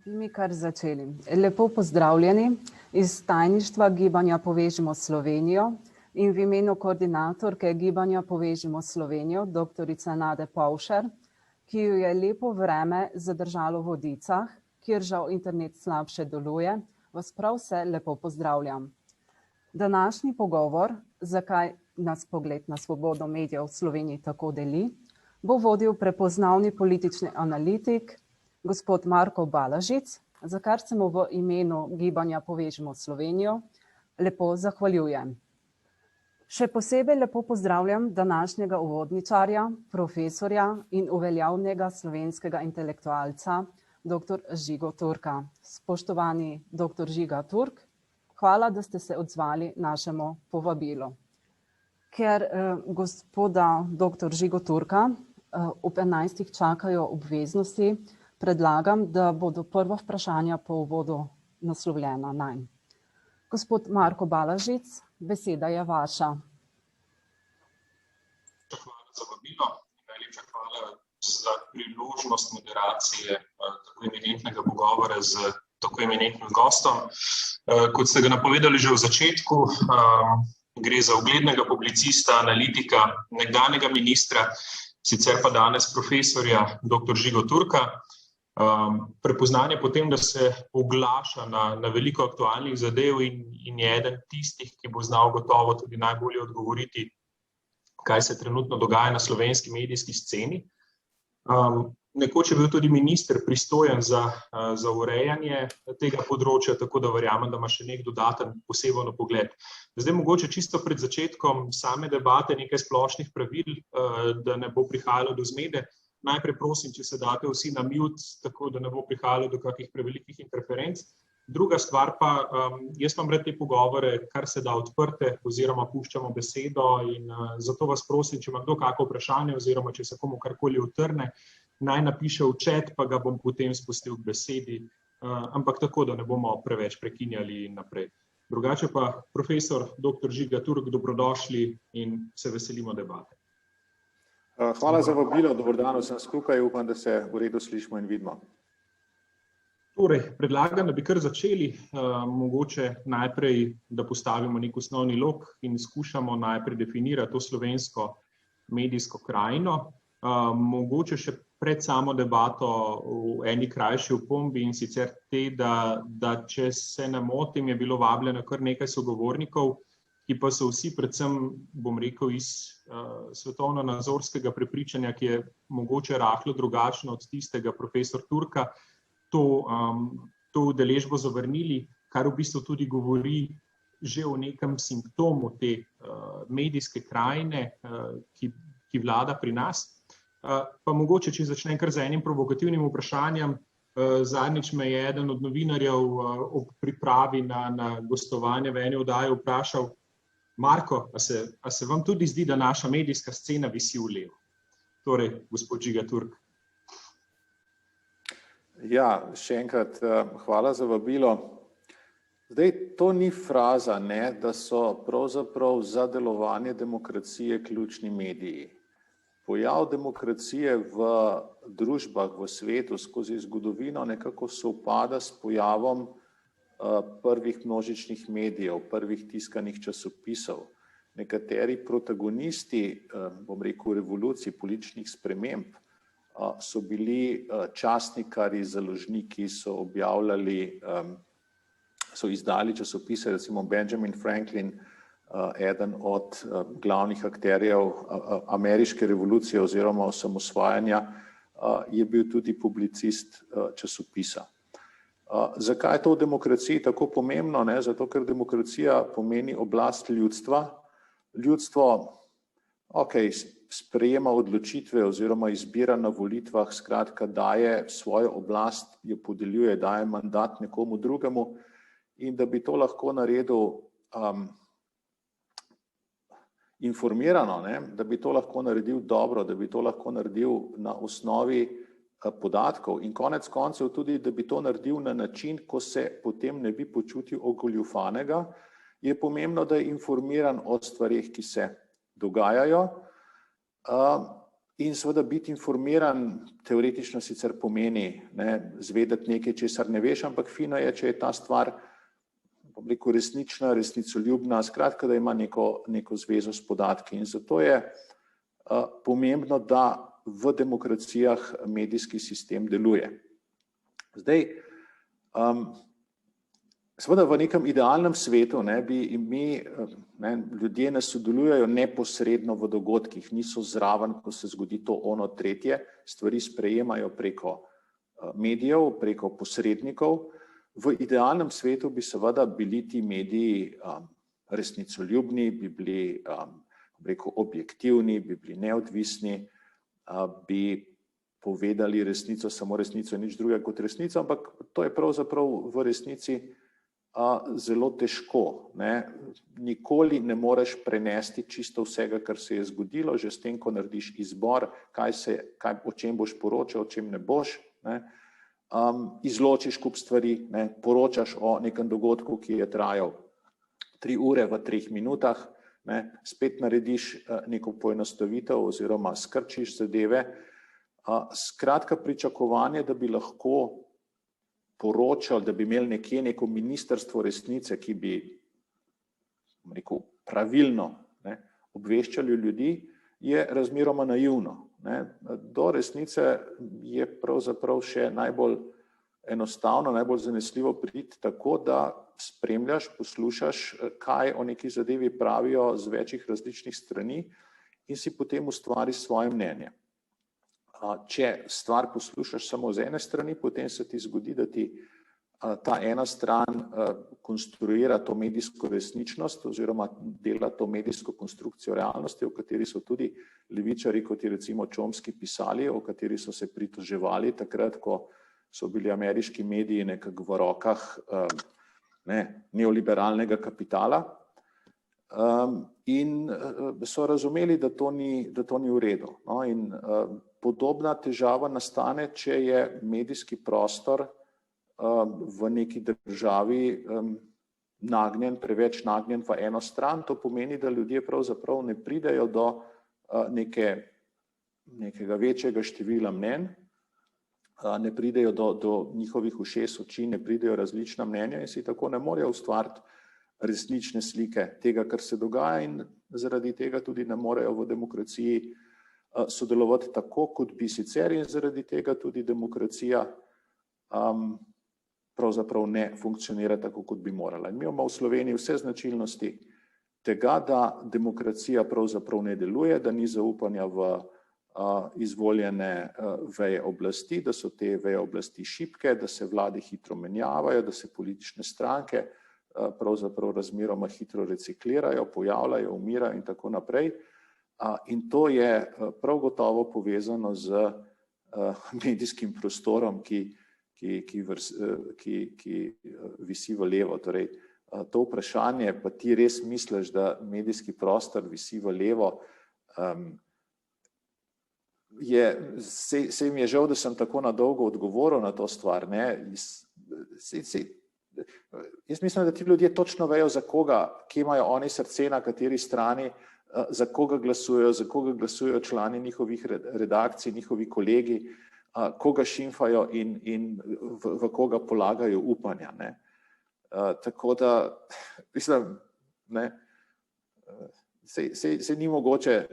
Bi mi kar začeli. Lepo pozdravljeni iz tajništva Gibanja Povežimo Slovenijo in v imenu koordinatorke Gibanja Povežimo Slovenijo, doktorica Nade Pavšar, ki jo je lepo vreme zadržalo v Vodicah, kjer žal internet slabše deluje, vas prav vse lepo pozdravljam. Današnji pogovor, zakaj nas pogled na svobodo medijev v Sloveniji tako deli, bo vodil prepoznavni politični analitik, gospod Marko Balažic, za kar se mu v imenu Gibanja Povežimo Slovenijo lepo zahvaljujem. Še posebej lepo pozdravljam današnjega uvodničarja, profesorja in uveljavnega slovenskega intelektualca, dr. Žigo Turka. Spoštovani dr. Žiga Turk, hvala, da ste se odzvali našemu povabilu. Ker gospoda dr. Žigo Turka ob 11. čakajo obveznosti, predlagam, da bodo prva vprašanja po uvodu naslovljena nanj. Gospod Marko Balažic, beseda je vaša. Hvala za vabilo in najlepša hvala za priložnost moderacije tako eminentnega pogovora z tako eminentnim gostom. Kot ste ga napovedali že v začetku, gre za uglednega publicista, analitika, nekdanjega ministra, sicer pa danes profesorja dr. Žigo Turka. Prepoznanje po tem, da se oglaša na veliko aktualnih zadev in je eden tistih, ki bo znal gotovo tudi najbolje odgovoriti, kaj se trenutno dogaja na slovenski medijski sceni. Nekoč je bil tudi minister pristojen za urejanje tega področja, tako da verjamem, da ima še nek dodaten poseben pogled. Zdaj mogoče čisto pred začetkom same debate nekaj splošnih pravil, da ne bo prihajalo do zmede. Najprej prosim, če se date vsi na mute, tako da ne bo prihajalo do kakih prevelikih interferenc. Druga stvar pa, jaz imam rad te pogovore, kar se da odprte, oziroma puščamo besedo in zato vas prosim, če ima kdo kako vprašanje oziroma če se komu karkoli utrne, naj napiše v chat, pa ga bom potem spustil k besedi, ampak tako, da ne bomo preveč prekinjali naprej. Drugače pa profesor dr. Žiga Turk, dobrodošli in se veselimo debate. Hvala za vabilo, dober dan vsem skupaj, upam, da se v redu slišimo in vidimo. Torej, predlagam, da bi kar začeli, mogoče najprej, da postavimo nek osnovni lok in skušamo najprej definirati to slovensko medijsko krajino. Mogoče še pred samo debato v eni krajši opombi in sicer te, da če se ne motim, je bilo vabljeno kar nekaj sogovornikov, ki pa so vsi predvsem, bom rekel, iz svetovno-nazorskega prepričanja, ki je mogoče rahlo drugačno od tistega profesor Turka, to udeležbo zavrnili, kar v bistvu tudi govori že o nekem simptomu te medijske krajine, ki vlada pri nas. Pa mogoče, če začnem kar z enim provokativnim vprašanjem, zadnjič me je eden od novinarjev ob pripravi na gostovanje v eni oddaji vprašal: Marko, a se vam tudi zdi, da naša medijska scena visi v levo? Torej, gospod Žiga Turk. Ja, še enkrat hvala za vabilo. Zdaj, to ni fraza, ne, da so pravzaprav za delovanje demokracije ključni mediji. Pojav demokracije v družbah, v svetu skozi zgodovino nekako sovpada s pojavom prvih množičnih medijev, prvih tiskanih časopisov. Nekateri protagonisti, bom rekel, revolucij, političnih sprememb, so bili časnikarji, založniki, so objavljali, so izdali časopise, recimo Benjamin Franklin, eden od glavnih akterjev ameriške revolucije oziroma osamosvajanja, je bil tudi publicist časopisa. Zakaj je to v demokraciji tako pomembno? Zato, ker demokracija pomeni oblast ljudstva. Ljudstvo, sprejema odločitve oziroma izbira na volitvah, skratka daje svojo oblast, jo podeljuje, daje mandat nekomu drugemu, in da bi to lahko naredil informirano, da bi to lahko naredil dobro, da bi to lahko naredil na osnovi podatkov in konec koncev tudi, da bi to naredil na način, ko se potem ne bi počutil ogoljufanega, je pomembno, da je informiran o stvareh, ki se dogajajo In seveda biti informiran teoretično sicer pomeni, ne, zvedeti nekaj, česar ne veš, ampak fino je, če je ta stvar, bom rekel, resnična, resnicoljubna, skratka, da ima neko zvezo s podatki. In zato je pomembno, da v demokracijah medijski sistem deluje. Zdaj, seveda v nekem idealnem svetu ljudje ne sodelujejo neposredno v dogodkih, niso zraven, ko se zgodi to ono tretje, stvari sprejemajo preko medijev, preko posrednikov. V idealnem svetu bi seveda bili ti mediji resnicoljubni, bi bili objektivni, bi bili neodvisni, bi povedali resnico, samo resnico, nič drugega kot resnico, ampak to je pravzaprav v resnici zelo težko. Nikoli ne moreš prenesti čisto vsega, kar se je zgodilo, že s tem, ko narediš izbor, o čem boš poročal, o čem ne boš. Izločiš kup stvari, poročaš o nekem dogodku, ki je trajal 3 ure v 3 minutah, spet narediš neko poenostavitev oziroma skrčiš zadeve. Skratka, pričakovanje, da bi lahko poročali, da bi imeli nekje neko ministrstvo resnice, ki bi pravilno obveščali ljudi, je razmeroma naivno. Do resnice je pravzaprav še najbolj enostavno, najbolj zanesljivo priti tako, da spremljaš, poslušaš, kaj o neki zadevi pravijo z večjih različnih strani in si potem ustvariš svoje mnenje. Če stvar poslušaš samo z ene strani, potem se ti zgodi, da ti ta ena stran konstruira to medijsko resničnost oziroma dela to medijsko konstrukcijo realnosti, o kateri so tudi levičarji, kot je recimo Chomsky, pisali, o kateri so se pritoževali takrat, ko so bili ameriški mediji nekako v rokah neoliberalnega kapitala, in so razumeli, da to ni v redu. In podobna težava nastane, če je medijski prostor v neki državi preveč nagnjen v eno stran. To pomeni, da ljudje pravzaprav ne pridejo do nekega večjega števila mnenj, ne pridejo do njihovih ušes, oči, ne pridejo različna mnenja in si tako ne morejo ustvariti resnične slike tega, kar se dogaja, in zaradi tega tudi ne morejo v demokraciji sodelovati tako, kot bi sicer, in zaradi tega tudi demokracija pravzaprav ne funkcionira tako, kot bi morala. In mi imamo v Sloveniji vse značilnosti tega, da demokracija pravzaprav ne deluje, da ni zaupanja v izvoljene veje oblasti, da so te veje oblasti šibke, da se vlade hitro menjavajo, da se politične stranke pravzaprav razmeroma hitro reciklirajo, pojavljajo, umirajo in tako naprej. In to je prav gotovo povezano z medijskim prostorom, ki visi v levo. Torej, to vprašanje, pa ti res misliš, da medijski prostor visi v levo, se mi je žal, da sem tako na dolgo odgovoril na to stvar. Jaz mislim, da ti ljudje točno vejo, za koga, kje imajo oni srce, na kateri strani, za koga glasujejo člani njihovih redakcij, njihovi kolegi, koga šimfajo in v koga polagajo upanja. Tako da, mislim, se ni mogoče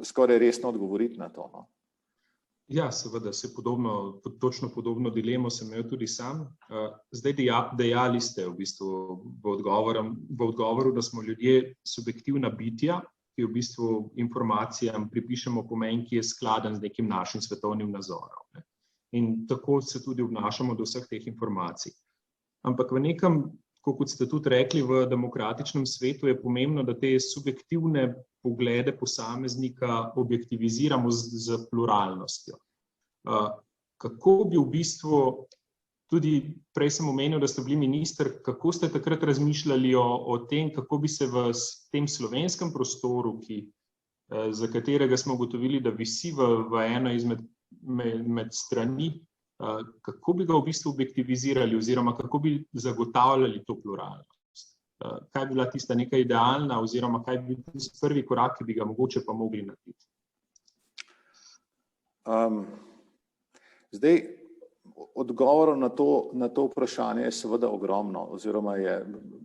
skoraj resno odgovoriti na to. Ja, seveda, točno podobno dilemo sem imel tudi sam. Zdaj dejali ste v bistvu v odgovoru, da smo ljudje subjektivna bitja, ki v bistvu informacijam pripišemo pomen, ki je skladen z nekim našim svetovnim nazorom. In tako se tudi obnašamo do vseh teh informacij. Ampak v nekem, kot ste tudi rekli, v demokratičnem svetu je pomembno, da te subjektivne poglede posameznika objektiviziramo z pluralnostjo. Kako bi v bistvu, tudi prej sem omenil, da ste bili minister, kako ste takrat razmišljali o tem, kako bi se v tem slovenskem prostoru, za katerega smo ugotovili, da visi v eno izmed strani, kako bi ga v bistvu objektivizirali oziroma kako bi zagotavljali to pluralnost? Kaj bi bila tista neka idealna oziroma kaj bi bil tisti prvi korak, ki bi ga mogoče pa mogli narediti? Zdaj, odgovorov na to vprašanje je seveda ogromno, oziroma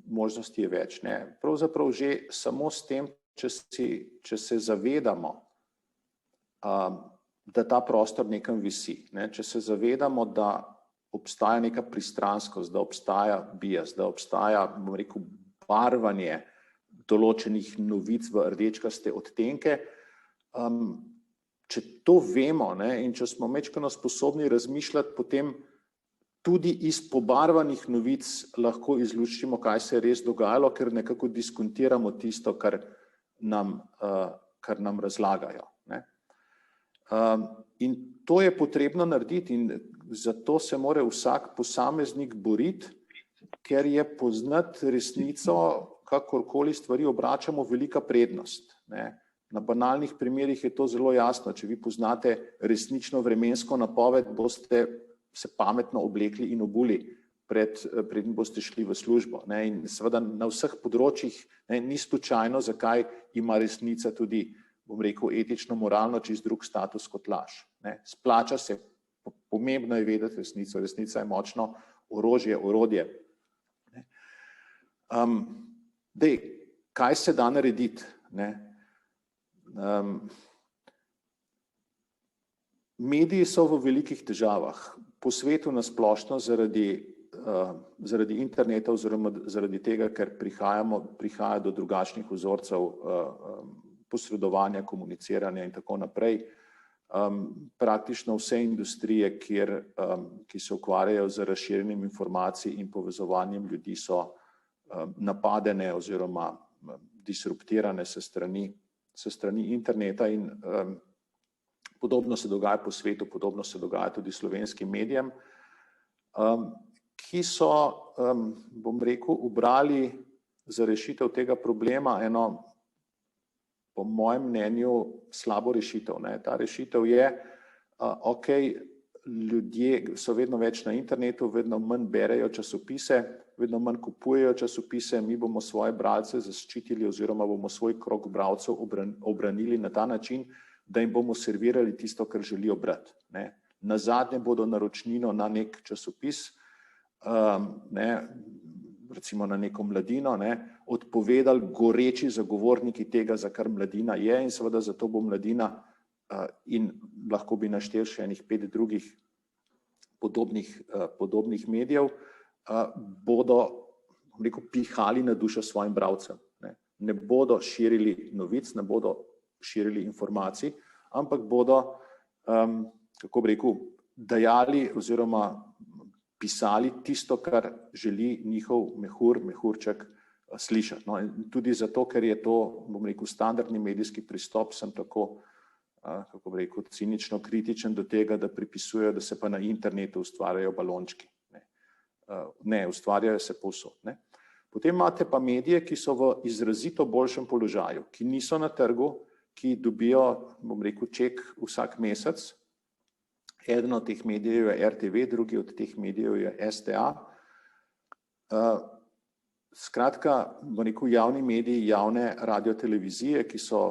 možnosti je več. Pravzaprav že samo s tem, če se zavedamo, da ta prostor nekam visi, če se zavedamo, da obstaja neka pristranskost, da obstaja bias, da obstaja, bom rekel, barvanje določenih novic v rdečkaste odtenke. Če to vemo in če smo majčkeno sposobni razmišljati, potem tudi iz pobarvanih novic lahko izluščimo, kaj se je res dogajalo, ker nekako diskontiramo tisto, kar nam razlagajo. In to je potrebno narediti in zato se mora vsak posameznik boriti, ker je poznati resnico, kakorkoli stvari obračamo, velika prednost. Na banalnih primerih je to zelo jasno. Če vi poznate resnično vremensko napoved, boste se pametno oblekli in obuli, preden boste šli v službo. In seveda na vseh področjih ni slučajno, zakaj ima resnica tudi, bom rekel, etično, moralno čist drug status kot laž. Splača se, pomembno je vedeti resnico. Resnica je močno orožje, orodje. Kaj se da narediti? Mediji so v velikih težavah. Po svetu na splošno zaradi interneta oziroma zaradi tega, ker prihaja do drugačnih vzorcev posredovanja, komuniciranja in tako naprej. Praktično vse industrije, ki se ukvarjajo z razširjanjem informacij in povezovanjem ljudi, so napadene oziroma disruptirane se strani interneta in podobno se dogaja po svetu, podobno se dogaja tudi slovenskim medijem, ki so, bom rekel, ubrali za rešitev tega problema eno, po mojem mnenju, slabo rešitev. Ta rešitev je, ok, ljudje so vedno več na internetu, vedno manj berejo časopise, vedno manj kupujejo časopise, mi bomo svoje bralce zaščitili oziroma bomo svoj krog bralcev obranili na ta način, da jim bomo servirali tisto, kar želijo brati. Nazadnje bodo naročnino na nek časopis, recimo na neko Mladino, odpovedali goreči zagovorniki tega, za kar Mladina je, in seveda zato bo Mladina in lahko bi naštel še enih 5 drugih podobnih medijev, bodo, bom rekel, pihali na dušo svojim bralcem. Ne bodo širili novic, ne bodo širili informacij, ampak bodo, kako bi rekel, dajali oziroma pisali tisto, kar želi njihov mehurček slišati. In tudi zato, ker je to, bom rekel, standardni medijski pristop, sem tako, kako bi rekel, cinično kritičen do tega, da pripisujejo, da se pa na internetu ustvarjajo balončki. Ne, ustvarjajo se povsod. Potem imate pa medije, ki so v izrazito boljšem položaju, ki niso na trgu, ki dobijo, bom rekel, ček vsak mesec. Eden od teh medijev je RTV, drugi od teh medijev je STA. Skratka, bom rekel, javni mediji, javne radiotelevizije, ki so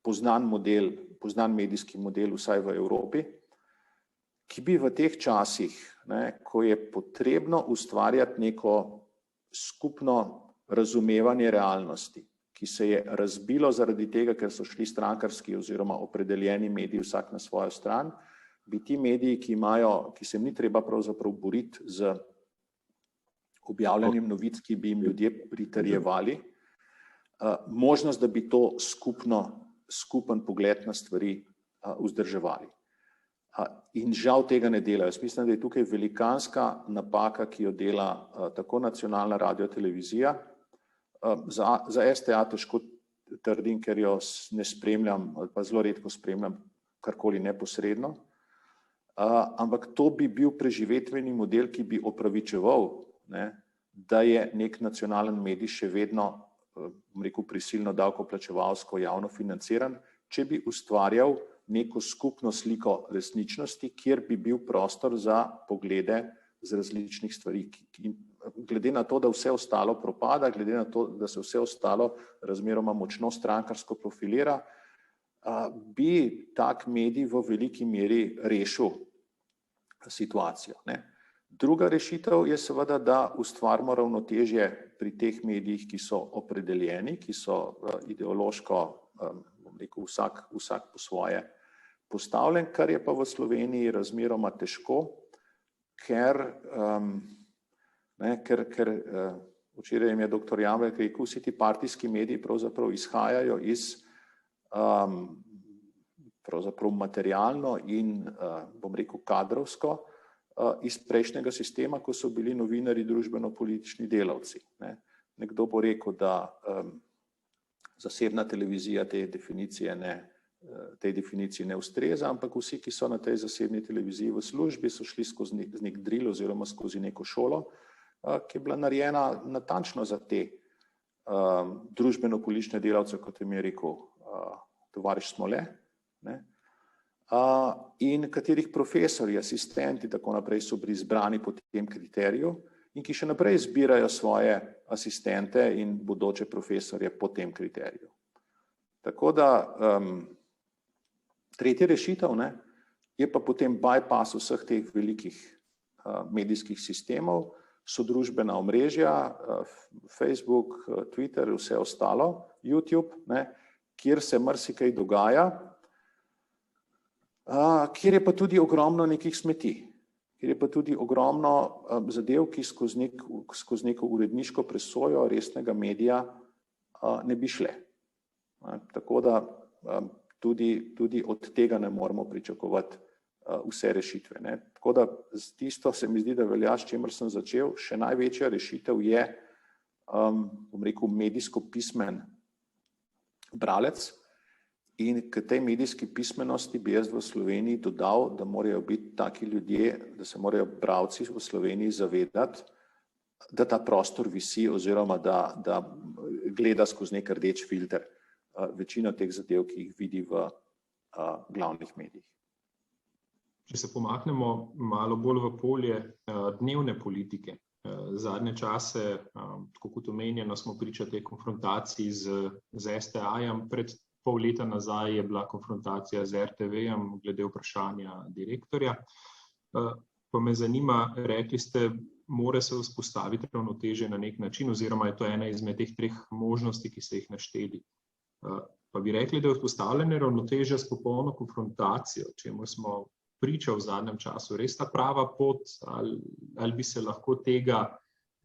poznan medijski model vsaj v Evropi, ki bi v teh časih, ko je potrebno ustvarjati neko skupno razumevanje realnosti, ki se je razbilo zaradi tega, ker so šli strankarski oziroma opredeljeni mediji vsak na svojo stran, bi ti mediji, ki se ni treba pravzaprav boriti z objavljanjem novic, ki bi jim ljudje pritrjevali, možnost, da bi to skupen pogled na stvari vzdrževali. In žal tega ne delajo. Jaz mislim, da je tukaj velikanska napaka, ki jo dela tako nacionalna radiotelevizija. Za STA težko trdim, ker jo ne spremljam ali pa zelo redko spremljam karkoli neposredno. Ampak to bi bil preživetveni model, ki bi opravičeval, da je nek nacionalen medij še vedno, bom rekel, prisilno davkoplačevalsko javno financiran, če bi ustvarjal neko skupno sliko resničnosti, kjer bi bil prostor za poglede z različnih stvari. Glede na to, da vse ostalo propada, glede na to, da se vse ostalo razmeroma močno strankarsko profilira, bi tak medij v veliki meri rešil situacijo, ne. Druga rešitev je seveda, da ustvarimo ravnotežje pri teh medijih, ki so opredeljeni, ki so ideološko, bom rekel, vsak po svoje postavljen, kar je pa v Sloveniji razmeroma težko, ker včeraj jim je doktor Jambrek rekel, vsi ti partijski mediji pravzaprav izhajajo iz pravzaprav materialno in, bom rekel, kadrovsko, iz prejšnjega sistema, ko so bili novinarji družbeno-politični delavci, ne. Nekdo bo rekel, da zasebna televizija tej definiciji ne ustreza, ampak vsi, ki so na tej zasebni televiziji v službi, so šli skozi nek drill oziroma skozi neko šolo, ki je bila narejena natančno za te družbeno-politične delavce, kot jim je rekel tovariš Smole, ne. In katerih profesorji, asistenti, tako naprej so bili izbrani po tem kriteriju in ki še naprej izbirajo svoje asistente in bodoče profesorje po tem kriteriju. Tako da tretja rešitev, ne, je pa potem bypass vseh teh velikih medijskih sistemov, so družbena omrežja, Facebook, Twitter, vse ostalo, YouTube, ne, kjer se marsikaj dogaja, kjer je pa tudi ogromno nekih smeti, kjer je pa tudi ogromno zadev, ki skozi neko uredniško presojo resnega medija ne bi šle. Tako da tudi od tega ne moramo pričakovati vse rešitve, ne. Tako da tisto se mi zdi, da velja, s čimer sem začel, še največja rešitev je, bom rekel, medijsko pismen bralec. In k tej medijski pismenosti bi jaz v Sloveniji dodal, da morajo biti taki ljudje, da se morajo bralci v Sloveniji zavedati, da ta prostor visi oziroma da gleda skozi nek rdeč filter večino teh zadev, ki jih vidi v glavnih medijih. Če se pomaknemo malo bolj v polje dnevne politike, zadnje čase, tako kot omenjeno, smo priča tej konfrontaciji z STA-jem, pred pol leta nazaj je bila konfrontacija z RTV-jem glede vprašanja direktorja. Pa me zanima, rekli ste, mora se vzpostaviti ravnotežje na nek način, oziroma je to ena izmed teh treh možnosti, ki ste jih našteli. Pa bi rekli, da je vzpostavljanje ravnotežja s popolno konfrontacijo, čemu smo priča v zadnjem času, res ta prava pot, ali bi se lahko tega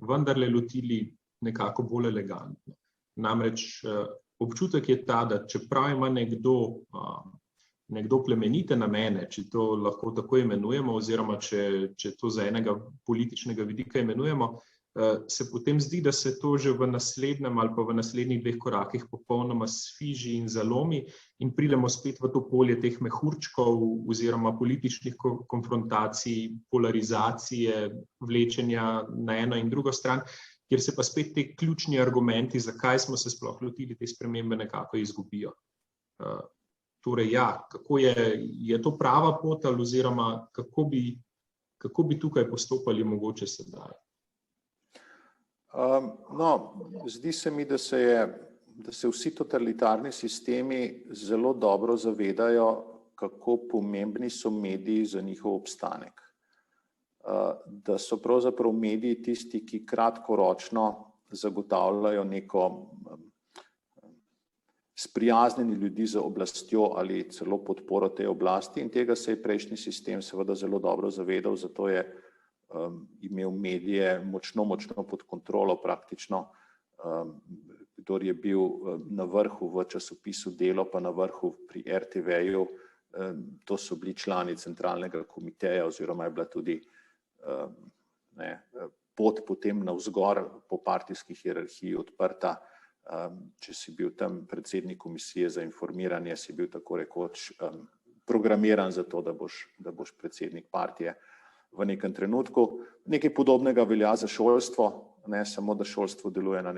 vendarle lotili nekako bolj elegantno. Namreč občutek je ta, da čeprav ima nekdo plemenite namene, če to lahko tako imenujemo, oziroma če to za enega političnega vidika imenujemo, se potem zdi, da se to že v naslednjem ali pa v naslednjih dveh korakih popolnoma sfiži in zalomi in pridemo spet v to polje teh mehurčkov oziroma političnih konfrontacij, polarizacije, vlečenja na eno in drugo stran, kjer se pa spet te ključni argumenti, zakaj smo se sploh lotili te spremembe, nekako izgubijo. Torej, ja, kako je to prava pot ali oziroma kako bi tukaj postopali mogoče sedaj? No, zdi se mi, da se vsi totalitarni sistemi zelo dobro zavedajo, kako pomembni so mediji za njihov obstanek. Da so pravzaprav mediji tisti, ki kratkoročno zagotavljajo neko sprijaznjenje ljudi z oblastjo ali celo podporo tej oblasti, in tega se je prejšnji sistem seveda zelo dobro zavedal, zato je imel medije močno pod kontrolo praktično, kdor je bil na vrhu v časopisu Delo, pa na vrhu pri RTV-ju, to so bili člani centralnega komiteja oziroma je bila tudi pot potem navzgor po partijski hierarhiji odprta. Če si bil tam predsednik komisije za informiranje, si bil tako rekoč programiran za to, da boš predsednik partije v nekem trenutku. Nekaj podobnega velja za šolstvo, ne samo, da šolstvo deluje na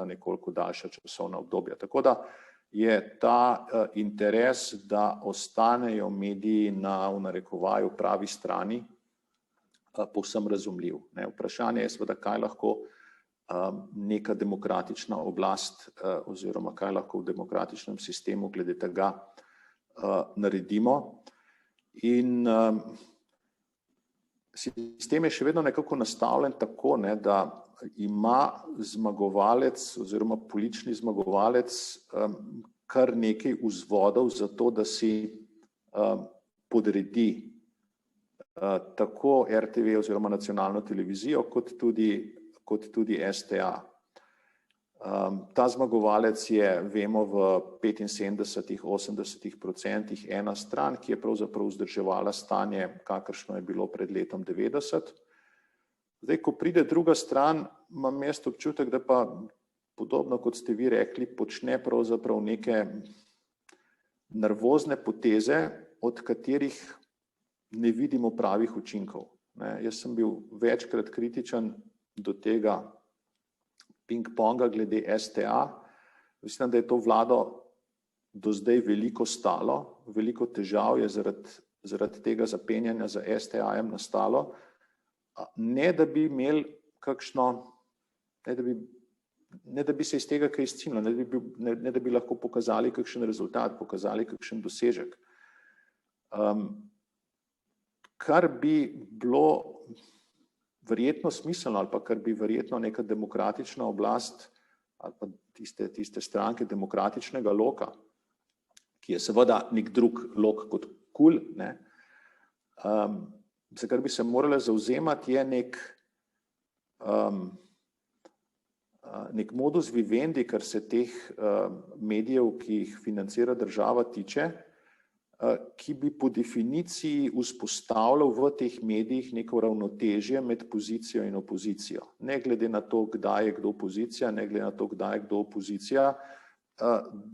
nekoliko daljša časovna obdobja. Tako da je ta interes, da ostanejo mediji na, v narekovaju, pravi strani, povsem razumljiv. Vprašanje je seveda, kaj lahko neka demokratična oblast oziroma kaj lahko v demokratičnem sistemu glede tega naredimo. In sistem je še vedno nekako nastavljen tako, ne, da ima zmagovalec oziroma politični zmagovalec kar nekaj vzvodov za to, da si podredi tako RTV oziroma nacionalno televizijo, kot tudi STA. Ta zmagovalec je, vemo, v 75–80% ena stran, ki je pravzaprav vzdrževala stanje, kakršno je bilo pred letom 90. Zdaj, ko pride druga stran, imam jaz občutek, da pa podobno, kot ste vi rekli, počne pravzaprav neke nervozne poteze, od katerih ne vidimo pravih učinkov. Jaz sem bil večkrat kritičen do tega ping-ponga glede STA. Mislim, da je to vlado do zdaj veliko stalo, veliko težav je zaradi tega zapenjanja za STA-jem nastalo. Ne da bi imeli kakšno, ne da bi se iz tega kaj izcimilo, ne da bi lahko pokazali kakšen rezultat, pokazali kakšen dosežek. Kar bi bilo verjetno smiselno, ali pa kar bi verjetno neka demokratična oblast, ali pa tiste stranke demokratičnega loka, ki je seveda nek drug lok kot KUL, za kar bi se morale zavzemati, je nek modus vivendi, kar se teh medijev, ki jih financira država, tiče, ki bi po definiciji vzpostavljal v teh medijih neko ravnotežje med pozicijo in opozicijo. Ne glede na to, kdaj je kdo opozicija, ne glede na to, kdaj je kdo opozicija,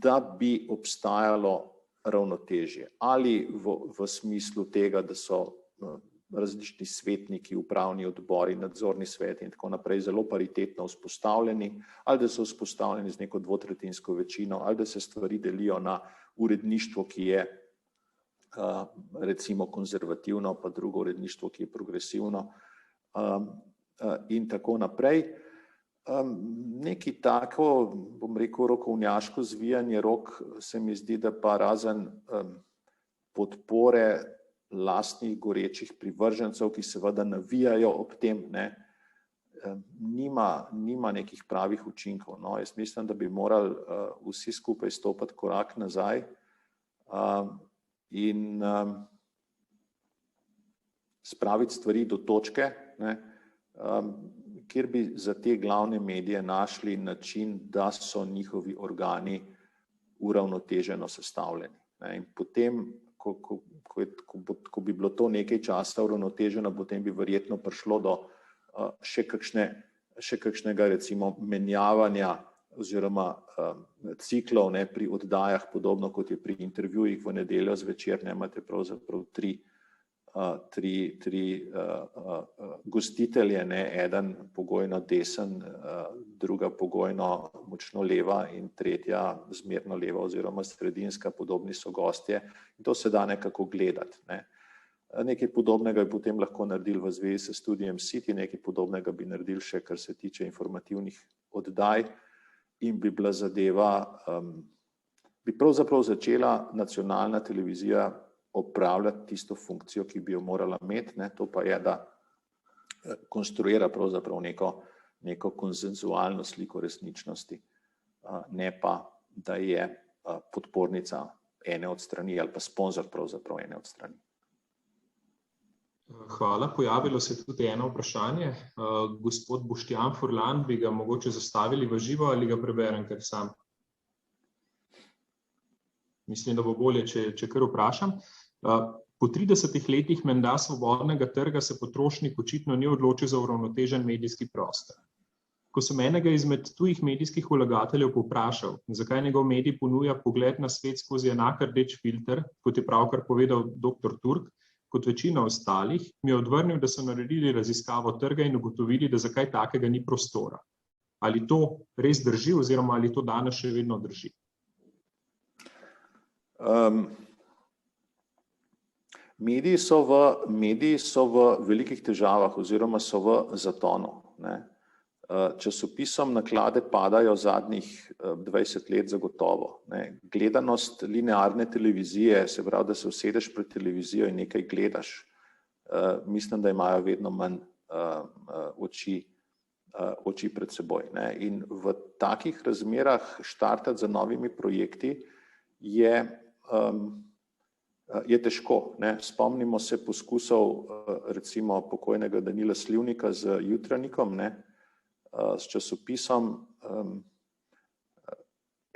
da bi obstajalo ravnotežje. Ali v smislu tega, da so različni svetniki, upravni odbori, nadzorni sveti in tako naprej zelo paritetno vzpostavljeni, ali da so vzpostavljeni z neko dvotretjinsko večino, ali da se stvari delijo na uredništvo, ki je recimo konzervativno, pa drugo uredništvo, ki je progresivno in tako naprej. Neki tako, bom rekel, rokovnjaško zvijanje rok se mi zdi, da pa razen podpore lastnih gorečih privržencev, ki seveda navijajo ob tem, nima nekih pravih učinkov. No, jaz mislim, da bi morali vsi skupaj stopiti korak nazaj in spraviti stvari do točke, kjer bi za te glavne medije našli način, da so njihovi organi uravnoteženo sestavljeni. In potem, ko bi bilo to nekaj časa uravnoteženo, potem bi verjetno prišlo do še kakšnega recimo menjavanja oziroma ciklov pri oddajah, podobno kot je pri intervjujih v nedeljo zvečer, imate pravzaprav tri gostitelje, eden pogojno desen, druga pogojno močno leva in tretja zmerno leva oziroma sredinska, podobni so gostje. In to se da nekako gledati. Nekaj podobnega bi potem lahko naredili v zvezi s Studiem City, nekaj podobnega bi naredili še, kar se tiče informativnih oddaj, in bi bila zadeva, bi pravzaprav začela nacionalna televizija opravljati tisto funkcijo, ki bi jo morala imeti, to pa je, da konstruira pravzaprav neko konsenzualno sliko resničnosti, ne pa, da je podpornica ene od strani ali pa sponzor pravzaprav ene od strani. Hvala. Pojavilo se tudi eno vprašanje. Gospod Boštjan Furlan, bi ga mogoče zastavili v živo ali ga preberem kar sam? Mislim, da bo bolje, če kar vprašam. Po 30 letih menda svobodnega trga se potrošnik očitno ni odločil za uravnotežen medijski prostor. Ko sem enega izmed tujih medijskih vlagateljev povprašal, zakaj njegov medij ponuja pogled na svet skozi enak rdeč filter, kot je pravkar povedal dr. Turk, kot večina ostalih, mi je odvrnil, da so naredili raziskavo trga in ugotovili, da zakaj takega ni prostora. Ali to res drži oziroma ali to danes še vedno drži? Mediji so v velikih težavah oziroma so v zatonu. Časopisom naklade padajo zadnjih 20 let zagotovo. Gledanost linearne televizije, se pravi, da se usedeš pred televizijo in nekaj gledaš, mislim, da imajo vedno manj oči pred seboj. In v takih razmerah štartati za novimi projekti je težko. Spomnimo se poskusov recimo pokojnega Danila Slivnika z Jutranikom, s časopisom,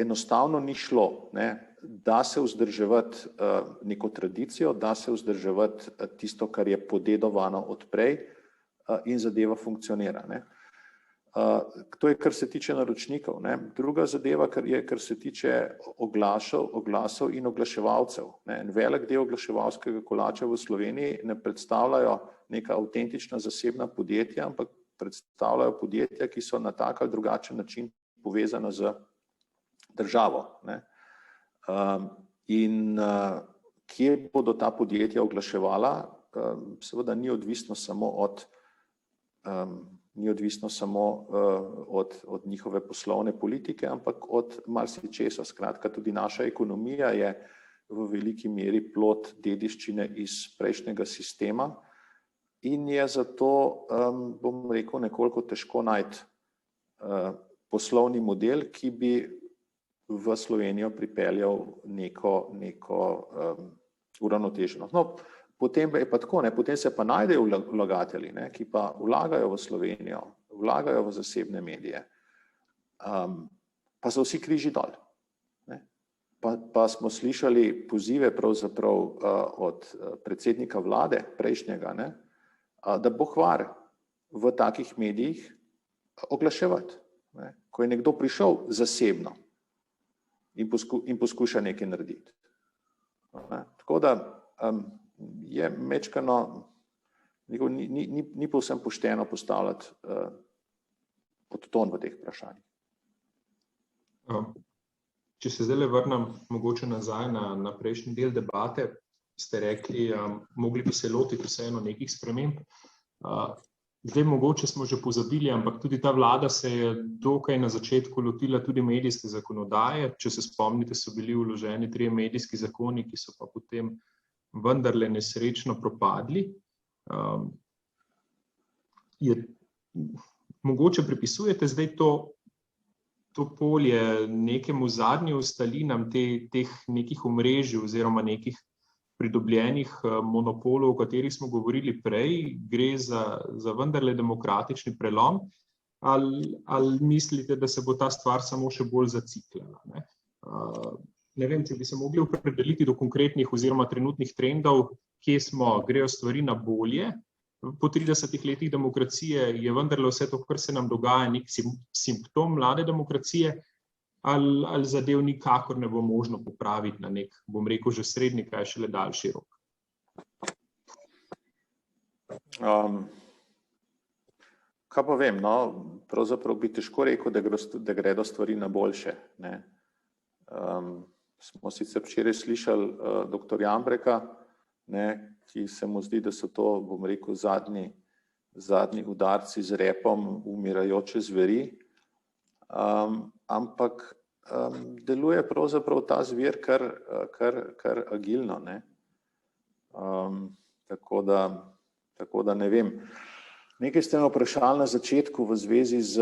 enostavno ni šlo, da se vzdrževati neko tradicijo, da se vzdrževati tisto, kar je podedovano odprej in zadeva funkcionira. To je, kar se tiče naročnikov. Druga zadeva, kar se tiče oglasov in oglaševalcev. En velik del oglaševalskega kolača v Sloveniji ne predstavljajo neka avtentična zasebna podjetja, ampak predstavljajo podjetja, ki so na tak ali drugačen način povezana z državo. In kje bodo ta podjetja oglaševala, seveda ni odvisno samo od njihove poslovne politike, ampak od marsičesa. Skratka, tudi naša ekonomija je v veliki meri plod dediščine iz prejšnjega sistema in je zato, bom rekel, nekoliko težko najti poslovni model, ki bi v Slovenijo pripeljal neko uravnoteženost. No, potem je pa tako, potem se pa najdejo vlagatelji, ki pa vlagajo v Slovenijo, vlagajo v zasebne medije, pa so vsi križi dol. Pa smo slišali pozive pravzaprav od predsednika vlade prejšnjega, da bo hvar v takih medijih oglaševati, ko je nekdo prišel zasebno in poskuša nekaj narediti. Tako da je mečkano, ni povsem pošteno postavljati podton v teh vprašanjih. Če se zdaj vrnem mogoče nazaj na prejšnji del debate, ste rekli, mogli bi se lotiti vseeno nekih sprememb. Zdaj mogoče smo že pozabili, ampak tudi ta vlada se je dokaj na začetku lotila tudi medijske zakonodaje. Če se spomnite, so bili vloženi 3 medijski zakoni, ki so pa potem vendarle nesrečno propadli. Mogoče pripisujete zdaj to polje nekemu zadnjim ustalinam teh nekih omrežij oziroma nekih pridobljenih monopolov, o katerih smo govorili prej, gre za vendarle demokratični prelom, ali mislite, da se bo ta stvar samo še bolj zaciklala? Ne vem, če bi se mogli opredeliti do konkretnih oziroma trenutnih trendov, kje smo, grejo stvari na bolje. Po 30 letih demokracije je vendarle vse to, kar se nam dogaja, nek simptom mlade demokracije, ali zadev nikakor ne bo možno popraviti na nek, bom rekel, že srednji, kaj šele daljši rok? Kaj pa vem, pravzaprav bi težko rekel, da gredo stvari na boljše. Smo sicer včeraj slišali dr. Jambreka, ki se mu zdi, da so to, bom rekel, zadnji udarci z repom umirajoče zveri, ampak deluje pravzaprav ta zver kar agilno. Tako da ne vem. Nekaj ste me vprašali na začetku v zvezi z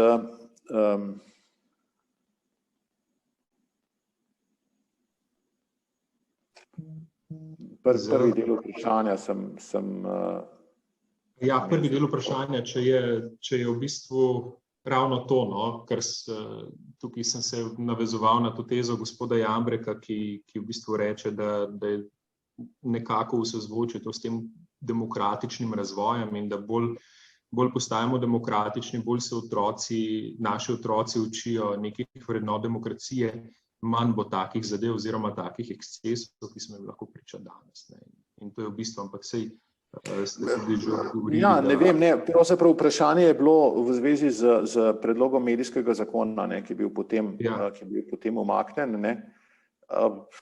prvi del vprašanja Ja, prvi del vprašanja, če je v bistvu ravno to, ker tukaj sem se navezoval na to tezo gospoda Jambreka, ki v bistvu reče, da je nekako v sozvočju s tem demokratičnim razvojem in da bolj postajamo demokratični, bolj se naši otroci učijo nekih vrednot demokracije, manj bo takih zadev oziroma takih ekscesov, ki smo jim lahko priča danes. In to je v bistvu, ampak sej ste se že odgovorili. Ja, ne vem, pravzaprav vprašanje je bilo v zvezi z predlogom medijskega zakona, ki je bil potem umaknjen.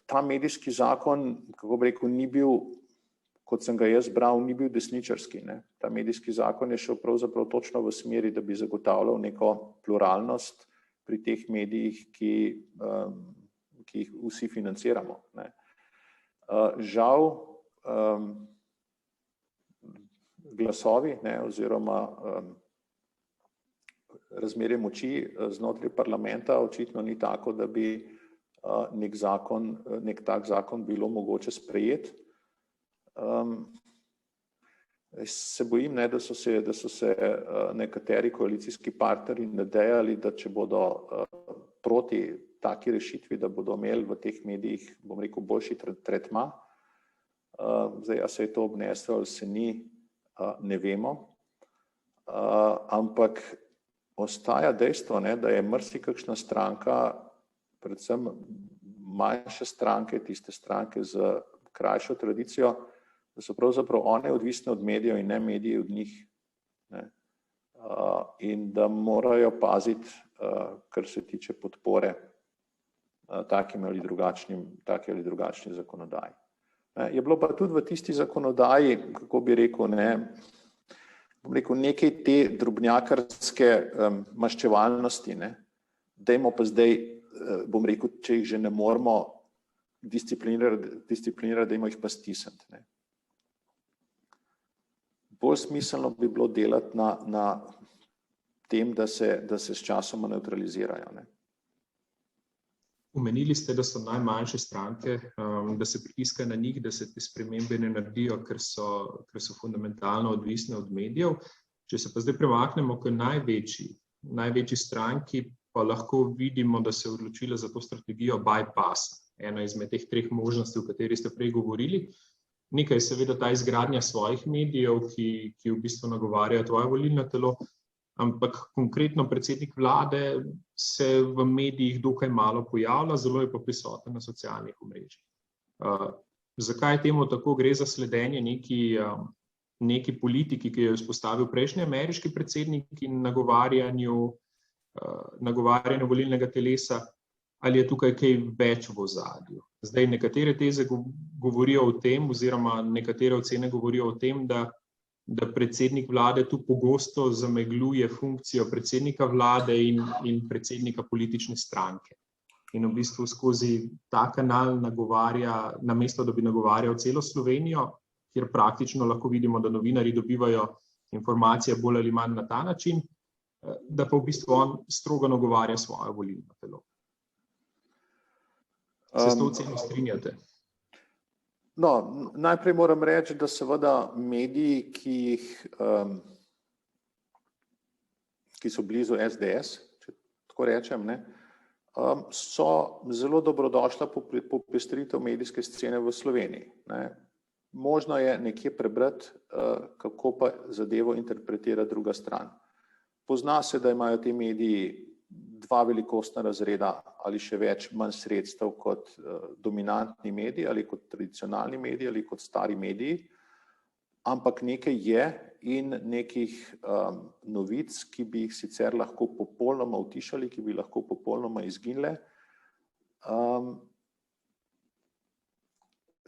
Ta medijski zakon, kako bi rekel, ni bil kot sem ga jaz bral, ni bil desničarski. Ne. Ta medijski zakon je šel pravzaprav točno v smeri, da bi zagotavljal neko pluralnost pri teh medijih, ki jih vsi financiramo. Ne. Žal, glasovi, ne, oziroma razmerje moči znotraj parlamenta očitno ni tako, da bi nek tak zakon bilo mogoče sprejeti. Se bojim, ne, da so se nekateri koalicijski partnerji nadejali, da če bodo proti taki rešitvi, da bodo imeli v teh medijih, bom rekel, boljši tretma. Zdaj, a se je to obneslo ali se ni, ne vemo. Ampak ostaja dejstvo, ne, da je marsikakšna stranka, predvsem manjše stranke, tiste stranke z krajšo tradicijo, da so pravzaprav one odvisne od medijev in ne mediji od njih. Ne. In da morajo paziti, kar se tiče podpore takim ali drugačni zakonodaji. Je bilo pa tudi v tisti zakonodaji, kako bi rekel, bom rekel, nekaj te drobnjakarske maščevalnosti, ne. Dajmo pa zdaj, bom rekel, če jih že ne moramo disciplinirati, dajmo jih pa stisniti. Ne. Bolj smiselno bi bilo delati na tem, da se s časoma nevtralizirajo. Ne. Omenili ste, da so najmanjše stranke, da se pritiska na njih, da se te spremembe ne naredijo, ker so fundamentalno odvisne od medijev. Če se pa zdaj premaknemo k največji stranki, pa lahko vidimo, da se je odločila za to strategijo bypassa. Ena izmed teh treh možnosti, o kateri ste prej govorili. Nekaj je seveda ta izgradnja svojih medijev, ki v bistvu nagovarjajo tvoje volilno telo, ampak konkretno predsednik vlade se v medijih dokaj malo pojavlja, zelo je pa prisoten na socialnih omrežjih. Zakaj je temu tako? Gre za sledenje neki politiki, ki jo je vzpostavil prejšnji ameriški predsednik in nagovarjanju volilnega telesa, ali je tukaj kaj več v ozadju? Zdaj, nekatere teze govorijo o tem, oziroma nekatere ocene govorijo o tem, da predsednik vlade tu pogosto zamegljuje funkcijo predsednika vlade in predsednika politične stranke. In v bistvu skozi ta kanal nagovarja, namesto da bi nagovarjal celo Slovenijo, kjer praktično lahko vidimo, da novinarji dobivajo informacije bolj ali manj na ta način, da pa v bistvu on strogo nagovarja svoje volilno telo. Se s to oceno strinjate? No, najprej moram reči, da seveda mediji, ki so blizu SDS, če tako rečem, ne, so zelo dobrodošla popestritev medijske scene v Sloveniji. Ne. Možno je nekje prebrati, kako pa zadevo interpretira druga stran. Pozna se, da imajo ti mediji dva velikostna razreda ali še več manj sredstev kot dominantni mediji ali kot tradicionalni mediji ali kot stari mediji, ampak nekaj je in nekih novic, ki bi jih sicer lahko popolnoma utišali, ki bi lahko popolnoma izginile.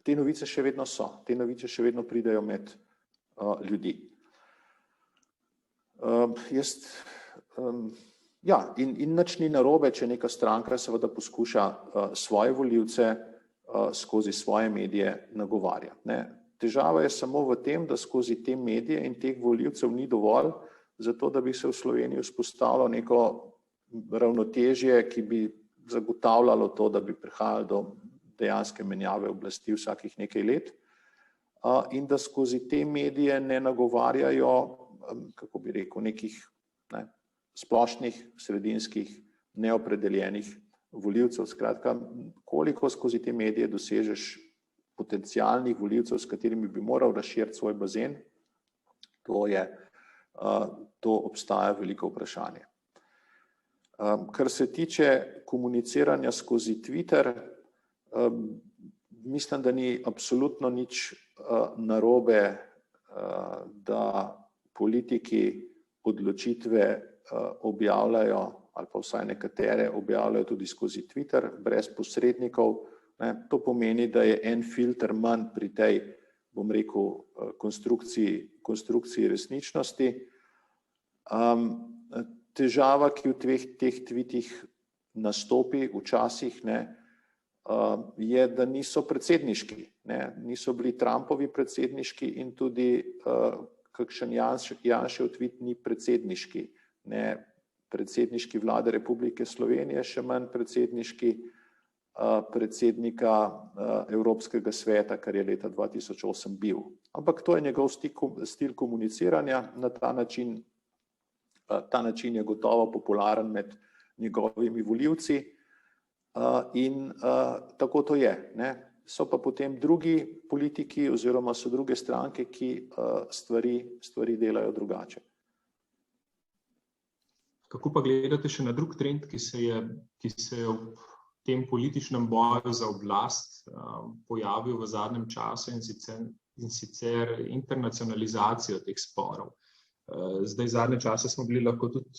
Te novice še vedno so, te novice še vedno pridejo med ljudi. In nič ni narobe, če neka stranka seveda poskuša svoje volivce skozi svoje medije nagovarjati. Ne. Težava je samo v tem, da skozi te medije in teh volivcev ni dovolj, zato da bi se v Sloveniji vzpostavilo neko ravnotežje, ki bi zagotavljalo to, da bi prihajalo do dejanske menjave oblasti vsakih nekaj let, in da skozi te medije ne nagovarjajo, kako bi rekel, nekih splošnih, sredinskih, neopredeljenih volivcev. Skratka, koliko skozi te medije dosežeš potencialnih volivcev, s katerimi bi moral razširiti svoj bazen, to obstaja veliko vprašanje. Kar se tiče komuniciranja skozi Twitter, mislim, da ni absolutno nič narobe, da politiki odločitve objavljajo, ali pa vsaj nekatere objavljajo tudi skozi Twitter, brez posrednikov. To pomeni, da je en filter manj pri tej bom rekel, konstrukciji resničnosti. Težava, ki v teh tweetih nastopi včasih, je, da niso predsedniški, niso bili Trumpovi predsedniški in tudi kakšen Janšev tweet ni predsedniški, predsedniški vlade Republike Slovenije, še manj predsedniški predsednika Evropskega sveta, kar je leta 2008 bil. Ampak to je njegov stil komuniciranja, na ta način je gotovo popularen med njegovimi volivci in tako to je. So pa potem drugi politiki oziroma so druge stranke, ki stvari delajo drugače. Kako pa gledate še na drug trend, ki se je v tem političnem boju za oblast pojavil v zadnjem času in sicer internacionalizacijo teh sporov? Zdaj zadnje čase smo bili lahko tudi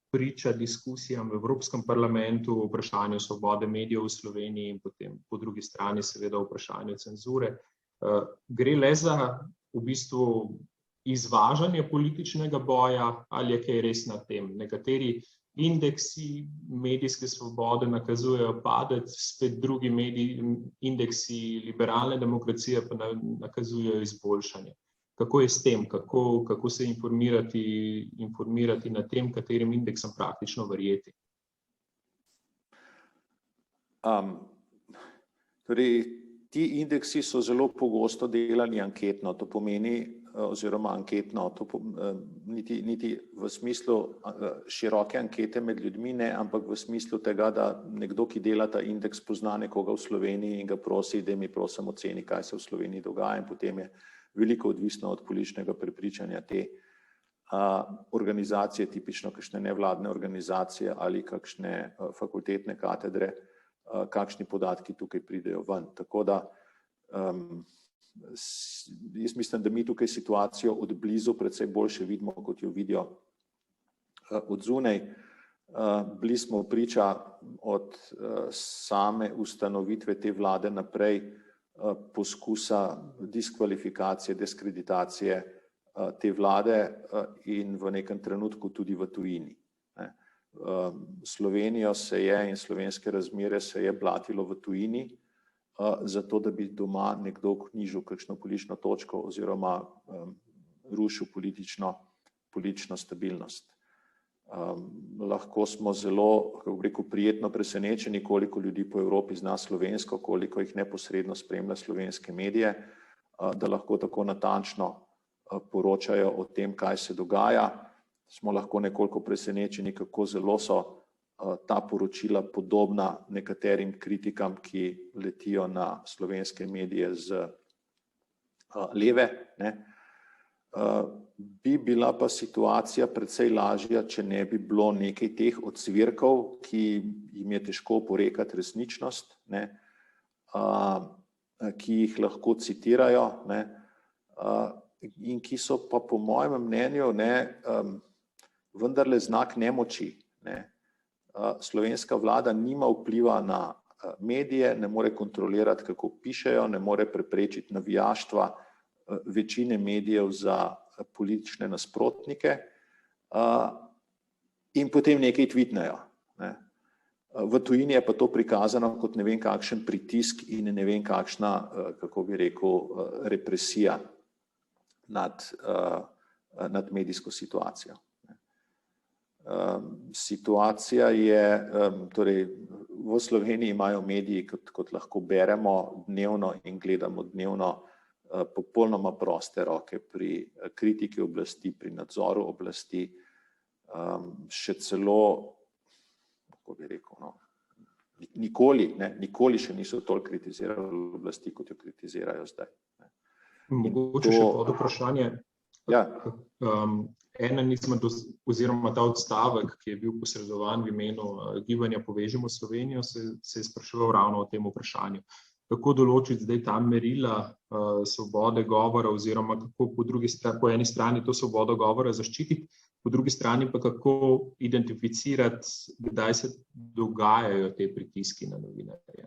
priča diskusijam v Evropskem parlamentu o vprašanju svobode medijev v Sloveniji in potem po drugi strani seveda o vprašanju cenzure. Gre le za v bistvu izvažanje političnega boja ali je kaj res na tem? Nekateri indeksi medijske svobode nakazujejo padec, spet drugi indeksi liberalne demokracije pa nakazujejo izboljšanje. Kako je s tem? Kako se informirati na tem, katerim indeksom praktično verjeti? Torej, ti indeksi so zelo pogosto delani anketno, to pomeni, oziroma anketno, niti v smislu široke ankete med ljudmi, ne, ampak v smislu tega, da nekdo, ki dela ta indeks, pozna nekoga v Sloveniji in ga prosi, da mi prosim oceni, kaj se v Sloveniji dogaja, in potem je veliko odvisno od političnega prepričanja te organizacije, tipično kakšne nevladne organizacije ali kakšne fakultetne katedre, kakšni podatki tukaj pridejo ven. Tako da jaz mislim, da mi tukaj situacijo od blizu precej boljše vidimo, kot jo vidijo od zunaj. Bili smo priča od same ustanovitve te vlade naprej poskusa diskvalifikacije, diskreditacije te vlade in v nekem trenutku tudi v tujini. Slovenijo se je in slovenske razmere se je blatilo v tujini, zato da bi doma nekdo knjižil kakšno politično točko oziroma rušil politično stabilnost. Lahko smo zelo, kako bi rekel, prijetno presenečeni, koliko ljudi po Evropi zna slovensko, koliko jih neposredno spremlja slovenske medije, da lahko tako natančno poročajo o tem, kaj se dogaja. Smo lahko nekoliko presenečeni, kako zelo so ta poročila podobna nekaterim kritikam, ki letijo na slovenske medije z leve. Bi bila pa situacija precej lažja, če ne bi bilo nekaj teh odsvirkov, ki jim je težko oporekati resničnost, ki jih lahko citirajo in ki so pa po mojem mnenju vendarle znak nemoči. Slovenska vlada nima vpliva na medije, ne more kontrolirati, kako pišejo, ne more preprečiti navijaštva večine medijev za politične nasprotnike in potem nekaj tweetnejo. V tujini je pa to prikazano kot ne vem kakšen pritisk in ne vem kakšna, kako bi rekel, represija nad medijsko situacijo. Situacija je, torej v Sloveniji imajo mediji, kot lahko beremo dnevno in gledamo dnevno, popolnoma proste roke pri kritiki oblasti, pri nadzoru oblasti, še celo, kako bi rekel, nikoli še niso toliko kritizirali oblasti, kot jo kritizirajo zdaj. Mogoče še pod vprašanje. Ja. Eden izmed, oziroma ta odstavek, ki je bil posredovan v imenu Gibanja Povežimo Slovenijo, se je spraševal ravno o tem vprašanju. Kako določiti zdaj ta merila svobode govora oziroma kako po eni strani to svobodo govora zaščititi, po drugi strani pa kako identificirati, kdaj se dogajajo te pritiski na novinarje.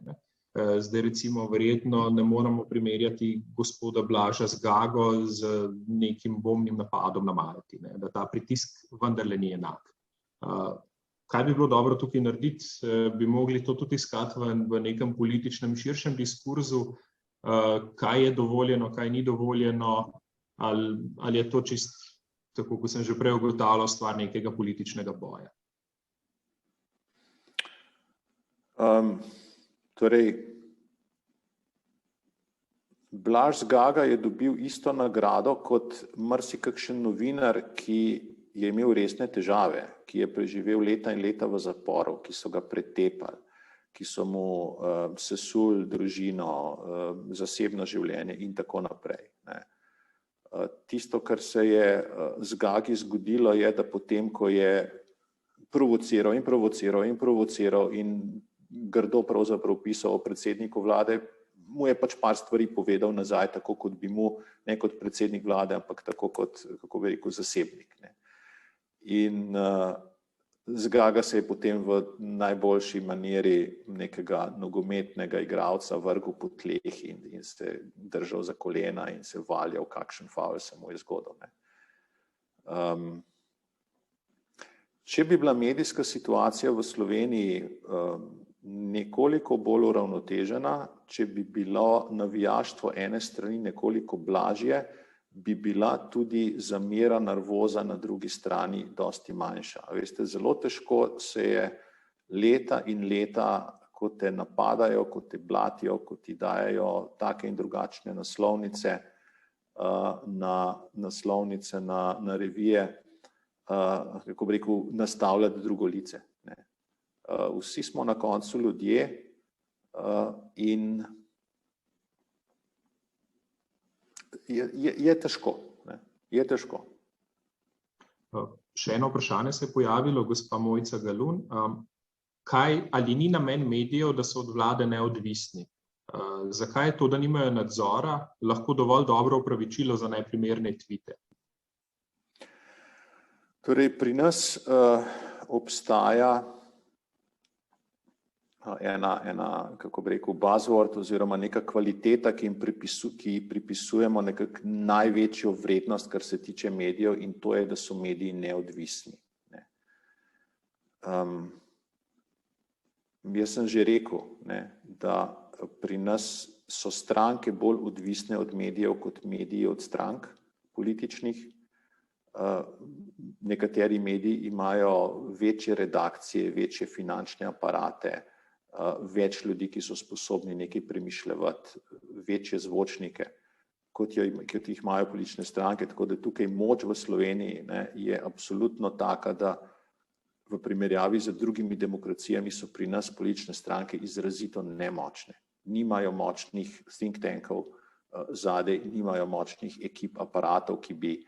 Zdaj recimo verjetno ne moramo primerjati gospoda Blaža z Gago z nekim bombnim napadom na Malti, ne, da ta pritisk vendarle ni enak. Kaj bi bilo dobro tukaj narediti? Bi mogli to tudi iskati v nekem političnem širšem diskurzu, kaj je dovoljeno, kaj ni dovoljeno, ali je to čist, tako kot sem že prej ugotavljal, stvar nekega političnega boja? Torej, Blaž Zgaga je dobil isto nagrado kot marsikakšen novinar, ki je imel resne težave, ki je preživel leta in leta v zaporu, ki so ga pretepali, ki so mu sesuli družino, zasebno življenje in tako naprej. Tisto, kar se je Zgagi zgodilo, je, da potem, ko je provociral in grdo pravzaprav pisal o predsedniku vlade, mu je pač par stvari povedal nazaj, tako kot bi mu, ne kot predsednik vlade, ampak tako kot, kako bi rekel, zasebnik. Ne. In Zgaga se je potem v najboljši maniri nekega nogometnega igralca vrgel po tleh in se držal za kolena in se valjal, kakšen favl se mu je zgodil. Ne. Če bi bila medijska situacija v Sloveniji nekoliko bolj uravnotežena, če bi bilo navijaštvo ene strani nekoliko blažje, bi bila tudi zamera, nervoza na drugi strani dosti manjša. Veste, zelo težko se je leta in leta, ko te napadajo, ko te blatijo, ko ti dajejo take in drugačne naslovnice na revije, kako bi rekel, nastavljati drugo lice. Vsi smo na koncu ljudje in je težko. Je težko. Še eno vprašanje se je pojavilo, gospa Mojca Galun. Ali ni namen medijev, da so od vlade neodvisni? Zakaj je to, da nimajo nadzora, lahko dovolj dobro opravičilo za neprimerne tvite? Torej, pri nas obstaja ena, kako bi rekel, buzzword oziroma neka kvaliteta, ki pripisujemo nekako največjo vrednost, kar se tiče medijev, in to je, da so mediji neodvisni. Ne. Jaz sem že rekel, ne, da pri nas so stranke bolj odvisne od medijev kot mediji od strank političnih. Nekateri mediji imajo večje redakcije, večje finančne aparate, več ljudi, ki so sposobni nekaj premišljati, večje zvočnike, kot jih imajo politične stranke, tako da tukaj moč v Sloveniji, ne, je absolutno taka, da v primerjavi z drugimi demokracijami so pri nas politične stranke izrazito nemočne. Nimajo močnih think tankov zadaj, nimajo močnih ekip aparatov, ki bi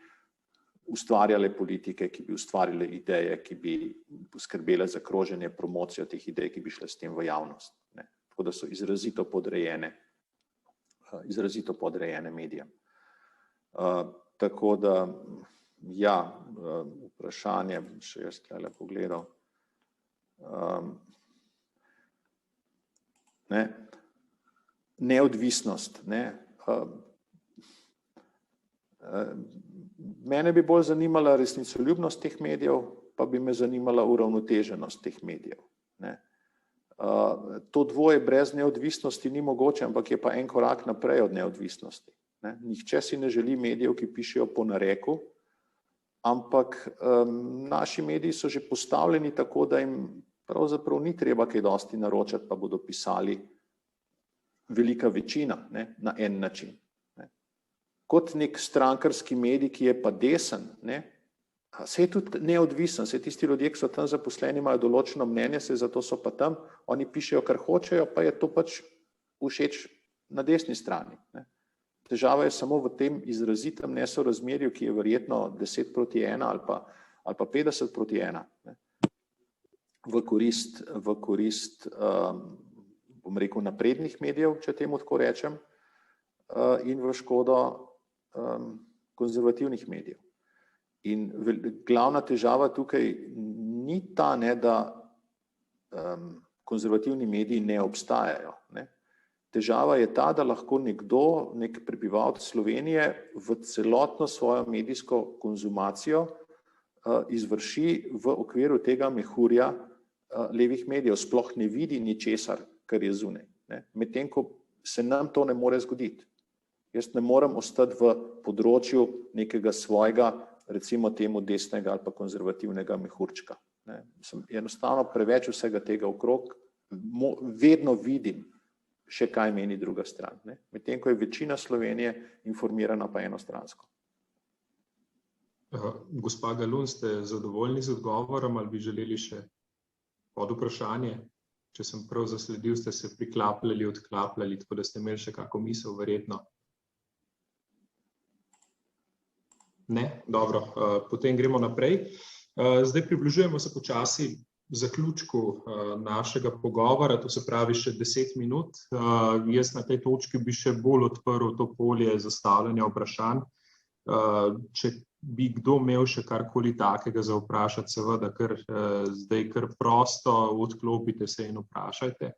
ustvarjale politike, ki bi ustvarile ideje, ki bi poskrbele za kroženje, promocijo teh idej, ki bi šle s tem v javnost. Ne. Tako da so izrazito podrejene medijem. Tako da, ja, vprašanje, še jaz tole pogledal. Neodvisnost, ne. Mene bi bolj zanimala resnicoljubnost teh medijev, pa bi me zanimala uravnoteženost teh medijev. Ne. To dvoje brez neodvisnosti ni mogoče, ampak je pa en korak naprej od neodvisnosti. Ne. Nihče si ne želi medijev, ki pišejo po nareku, ampak naši mediji so že postavljeni tako, da jim pravzaprav ni treba kaj dosti naročati, pa bodo pisali velika večina, ne, na en način. Kot nek strankarski medij, ki je pa desen, ne, se je tudi neodvisen, se tisti ljudje, ki so tam zaposleni, imajo določeno mnenje, se zato so pa tam, oni pišejo, kar hočejo, pa je to pač všeč na desni strani. Ne. Težava je samo v tem izrazitem nesorazmerju, ki je verjetno 10:1 ali pa 50:1, ne, v korist bom rekel, naprednih medijev, če temu tako rečem, in v škodo konzervativnih medijev. In glavna težava tukaj ni ta, ne, da konzervativni mediji ne obstajajo. Ne. Težava je ta, da lahko nekdo, nek prebivalec Slovenije v celotno svojo medijsko konzumacijo izvrši v okviru tega mehurja levih medijev, sploh ne vidi ničesar, kar je zunaj. Medtem ko se nam to ne more zgoditi. Jaz ne morem ostati v področju nekega svojega, recimo temu desnega ali pa konzervativnega mehurčka. Enostavno preveč vsega tega okrog, vedno vidim še kaj meni druga stran. Medtem ko je večina Slovenije informirana pa enostransko. Gospa Galun, ste zadovoljni z odgovorom ali bi želeli še pod vprašanje? Če sem prav zasledil, ste se priklapljali, odklapljali, tako da ste imeli še kako misel, verjetno. Ne? Dobro, potem gremo naprej. Zdaj približujemo se počasi zaključku našega pogovora, to se pravi še 10 minut. Jaz na tej točki bi še bolj odprl to polje zastavljanja vprašanj. Če bi kdo imel še karkoli takega za vprašati, seveda zdaj kar prosto odklopite se in vprašajte,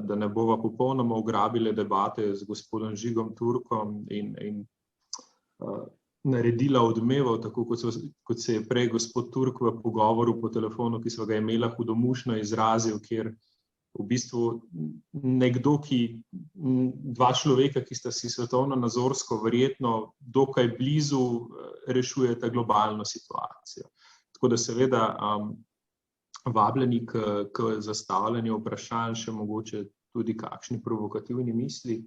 da ne bova popolnoma ugrabile debate z gospodom Žigom Turkom in naredila odmevov, tako kot se je prej gospod Turk v pogovoru po telefonu, ki sva ga imela, hudomušno izrazil, kjer v bistvu nekdo, dva človeka, ki sta si svetovno nazorsko verjetno dokaj blizu, rešujeta globalno situacijo. Tako da seveda vabljeni k zastavljanju vprašanj, še mogoče tudi kakšni provokativni misli.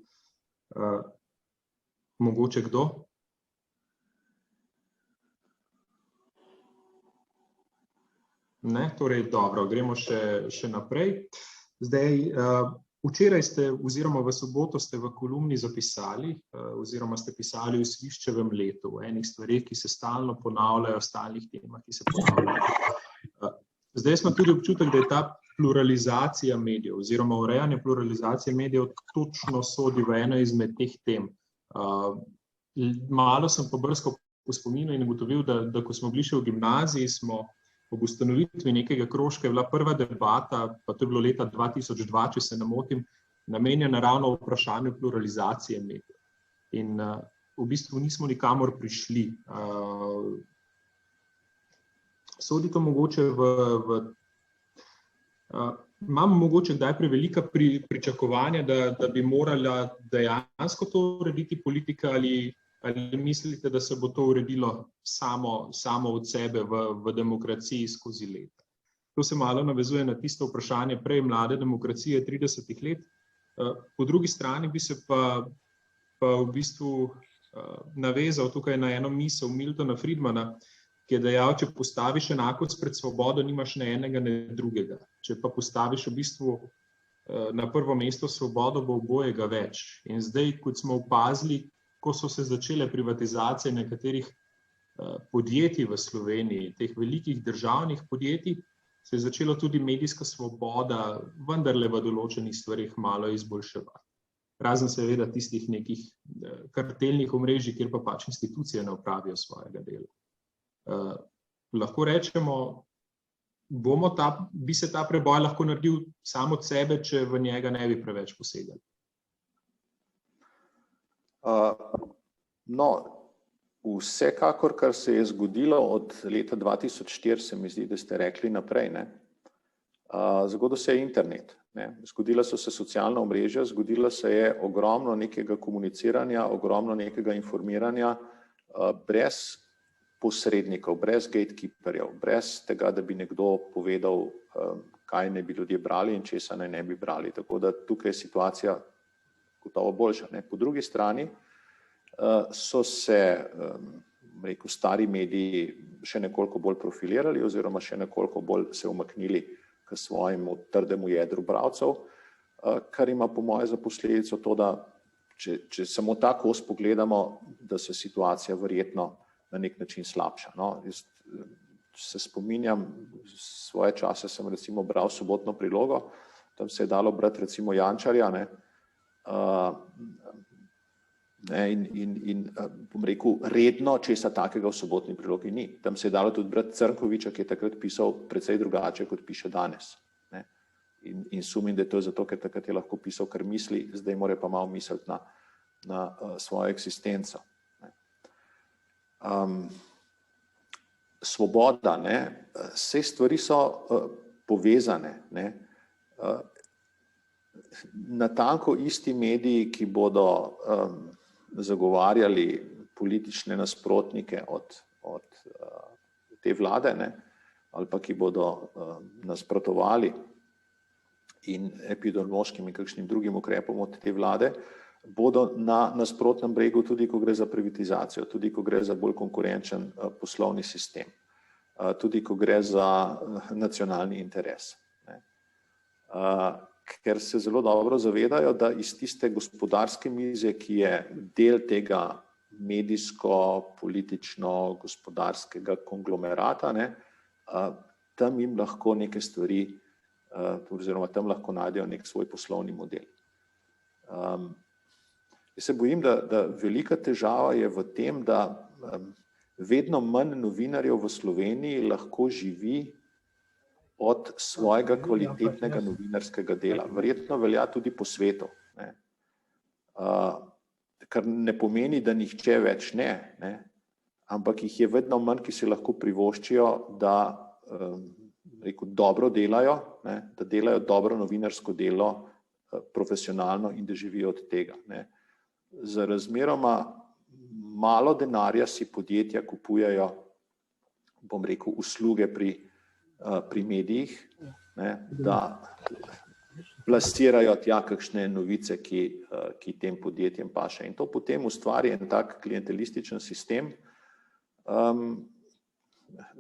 Mogoče kdo? Ne, torej dobro, gremo še naprej. Zdaj, včeraj ste, oziroma v soboto ste v kolumni zapisali, oziroma ste pisali v Sviščevem letu, o enih stvareh, ki se stalno ponavljajo, stalnih temah, ki se ponavljajo. Zdaj smo tudi občutek, da je ta pluralizacija medijev, oziroma urejanje pluralizacije medijev točno sodi v eno izmed teh tem. Malo sem pobrskal po spominu in ugotovil, da ko smo bili še v gimnaziji, smo ob ustanovitvi nekega krožka je bila prva debata, pa to je bilo leta 2002, če se ne motim, namenjena ravno vprašanju pluralizacije medijev. In v bistvu nismo nikamor prišli. Sodi to mogoče imamo mogoče kdaj prevelika pričakovanja, da bi morala dejansko to urediti politika ali mislite, da se bo to uredilo samo od sebe v demokraciji skozi leta? To se malo navezuje na tisto vprašanje prej mlade demokracije 30 let. Po drugi strani bi se pa v bistvu navezal tukaj na eno misel Miltona Friedmana, ki je dejal, če postaviš enakost pred svobodo, nimaš ne enega, ne drugega. Če pa postaviš v bistvu na prvo mesto svobodo, bo obojega več. In zdaj, kot smo opazili, ko so se začele privatizacije nekaterih podjetij v Sloveniji, teh velikih državnih podjetij, se je začelo tudi medijska svoboda vendarle v določenih stvareh malo izboljševati. Razen seveda tistih nekih kartelnih omrežij, kjer pa pač institucije ne opravijo svojega dela. Lahko rečemo, bi se ta preboj lahko naredil sam od sebe, če v njega ne bi preveč posegali? No, vsekakor, kar se je zgodilo od leta 2004, se mi zdi, da ste rekli naprej, zgodil se je internet, zgodila so se socialna omrežja, zgodilo se je ogromno nekega komuniciranja, ogromno nekega informiranja, brez posrednikov, brez gatekeeperjev, brez tega, da bi nekdo povedal, kaj ne bi ljudje brali in česa ne bi brali. Tako da tukaj je situacija gotovo boljša. Po drugi strani so se, stari mediji še nekoliko bolj profilirali oziroma še nekoliko bolj se umaknili k svojemu trdemu jedru bralcev, kar ima po moje za posledico to, da če samo ta kos pogledamo, da se situacija verjetno na nek način slabša. Jaz se spominjam, svoje čase sem recimo bral Sobotno prilogo, tam se je dalo brati recimo Jančarja, in bom rekel, redno česa takega v Sobotni prilogi ni. Tam se je dalo tudi brati Crnkoviča, ki je takrat pisal precej drugače, kot piše danes. in sumim, da je to zato, ker takrat je lahko pisal, kar misli, zdaj mora pa malo misliti na svojo eksistenco. Svoboda, vse stvari so povezane. Natanko isti mediji, ki bodo zagovarjali politične nasprotnike od te vlade, ali pa ki bodo nasprotovali in epidemiološkim in kakšnim drugim ukrepom od te vlade, bodo na nasprotnem bregu tudi, ko gre za privatizacijo, tudi, ko gre za bolj konkurenčen poslovni sistem, tudi, ko gre za nacionalni interes. Ker se zelo dobro zavedajo, da iz tiste gospodarske mize, ki je del tega medijsko-politično-gospodarskega konglomerata, tam jim lahko neke stvari, oziroma tam lahko najdejo nek svoj poslovni model. Jaz se bojim, da velika težava je v tem, da vedno manj novinarjev v Sloveniji lahko živi od svojega kvalitetnega novinarskega dela. Verjetno velja tudi po svetu. Kar ne pomeni, da nihče več ne, ampak jih je vedno manj, ki si lahko privoščijo, da dobro delajo, da delajo dobro novinarsko delo profesionalno in da živijo od tega. Za razmeroma malo denarja si podjetja kupujajo, bom rekel, usluge pri medijih, da plasirajo tja kakšne novice, ki tem podjetjem paše. In to potem ustvari en tak klientelističen sistem,